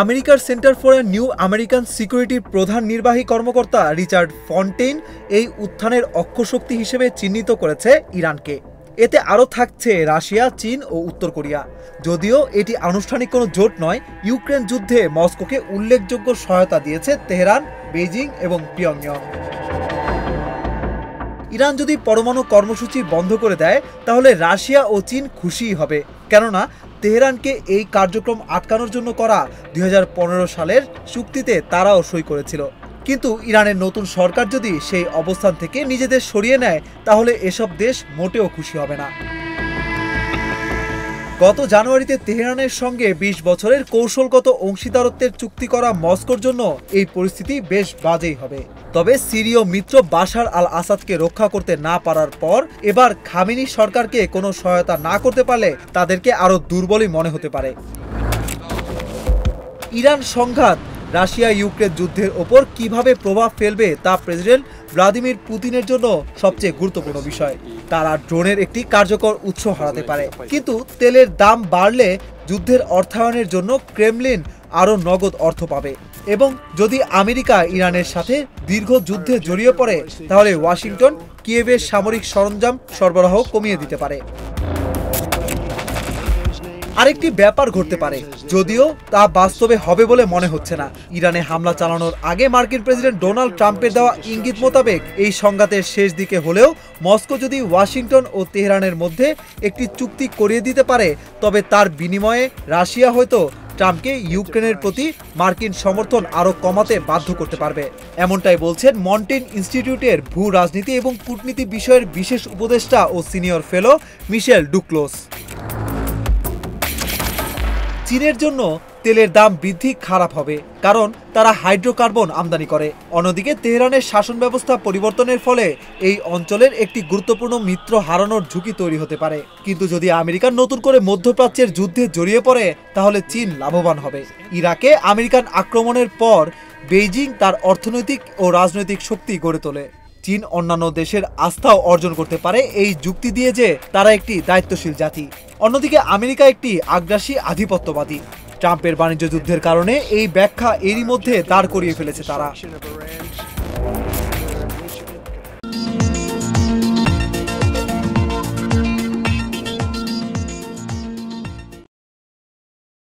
আমেরিকার centre for a new American সিকিউরিটির প্রধান নির্বাহী কর্মকর্তা রিচার্ড ফন্টেইন এই উত্থানের অক্ষশক্তি হিসেবে চিহ্নিত করেছে ইরানকে। এতে আরও থাকছে রাশিয়া, চীন ও উত্তর কোরিয়া। যদিও এটি আনুষ্ঠানিক কোনো জোট নয়, ইউক্রেন যুদ্ধে মস্কোকে উল্লেখযোগ্য সহায়তা দিয়েছে তেহরান, বেইজিং এবং পিয়ংইয়ং। ইরান যদি পরমাণু কর্মসূচি বন্ধ করে দেয় তাহলে রাশিয়া ও চীন খুশিই হবে, কেননা তেহরানকে এই কার্যক্রম আটকানোর জন্য করা 2015 সালের চুক্তিতে তারাও সই করেছিল। কিন্তু ইরানের নতুন সরকার যদি সেই অবস্থান থেকে নিজেদের সরিয়ে নেয় তাহলে এসব দেশ মোটেও খুশি হবে না। গত জানুয়ারিতে তেহরানের সঙ্গে 20 বছরের কৌশলগত অংশীদারত্বের চুক্তি করা মস্কোর জন্য এই পরিস্থিতি বেশ বাজেই হবে। তবে সিরীয় মিত্র বাশার আল আসাদকে রক্ষা করতে না পারার পর এবার খামেনি সরকারকে কোনো সহায়তা না করতে পারলে তাদেরকে আরও দুর্বলই মনে হতে পারে। ইরান সংঘাত রাশিয়া ইউক্রেন যুদ্ধের ওপর কিভাবে প্রভাব ফেলবে তা প্রেসিডেন্ট ভ্লাদিমির পুতিনের জন্য সবচেয়ে গুরুত্বপূর্ণ বিষয়। তারা ড্রোনের একটি কার্যকর উৎস হারাতে পারে, কিন্তু তেলের দাম বাড়লে যুদ্ধের অর্থায়নের জন্য ক্রেমলিন আরও নগদ অর্থ পাবে। এবং যদি আমেরিকা ইরানের সাথে দীর্ঘ যুদ্ধে জড়িয়ে পড়ে তাহলে ওয়াশিংটন কিয়েভের সামরিক সরঞ্জাম সরবরাহ কমিয়ে দিতে পারে। আরেকটি ব্যাপার ঘটতে পারে, যদিও তা বাস্তবে হবে বলে মনে হচ্ছে না। ইরানে হামলা চালানোর আগে মার্কিন প্রেসিডেন্ট ডোনাল্ড ট্রাম্পের দেওয়া ইঙ্গিত মোতাবেক এই সংঘাতের শেষ দিকে হলেও মস্কো যদি ওয়াশিংটন ও তেহরানের মধ্যে একটি চুক্তি করিয়ে দিতে পারে তবে তার বিনিময়ে রাশিয়া হয়তো ট্রাম্পকে ইউক্রেনের প্রতি মার্কিন সমর্থন আরও কমাতে বাধ্য করতে পারবে। এমনটাই বলছেন মন্টেন ইনস্টিটিউটের ভূ রাজনীতি এবং কূটনীতি বিষয়ের বিশেষ উপদেষ্টা ও সিনিয়র ফেলো মিশেল ডুক্লোস। চীনের জন্য তেলের দাম বৃদ্ধি খারাপ হবে, কারণ তারা হাইড্রোকার্বন আমদানি করে। অন্যদিকে তেহরানের শাসন ব্যবস্থা পরিবর্তনের ফলে এই অঞ্চলের একটি গুরুত্বপূর্ণ মিত্র হারানোর ঝুঁকি তৈরি হতে পারে। কিন্তু যদি আমেরিকান নতুন করে মধ্যপ্রাচ্যের যুদ্ধে জড়িয়ে পড়ে তাহলে চীন লাভবান হবে। ইরাকে আমেরিকান আক্রমণের পর বেইজিং তার অর্থনৈতিক ও রাজনৈতিক শক্তি গড়ে তোলে। চীন অন্যান্য দেশের আস্থাও অর্জন করতে পারে এই যুক্তি দিয়ে যে তারা একটি দায়িত্বশীল জাতি। অন্যদিকে আমেরিকা একটি আগ্রাসী আধিপত্যবাদী। ট্রাম্পের বাণিজ্য যুদ্ধের কারণে এই ব্যাখ্যা এরই মধ্যে দাঁড় করিয়ে ফেলেছে তারা।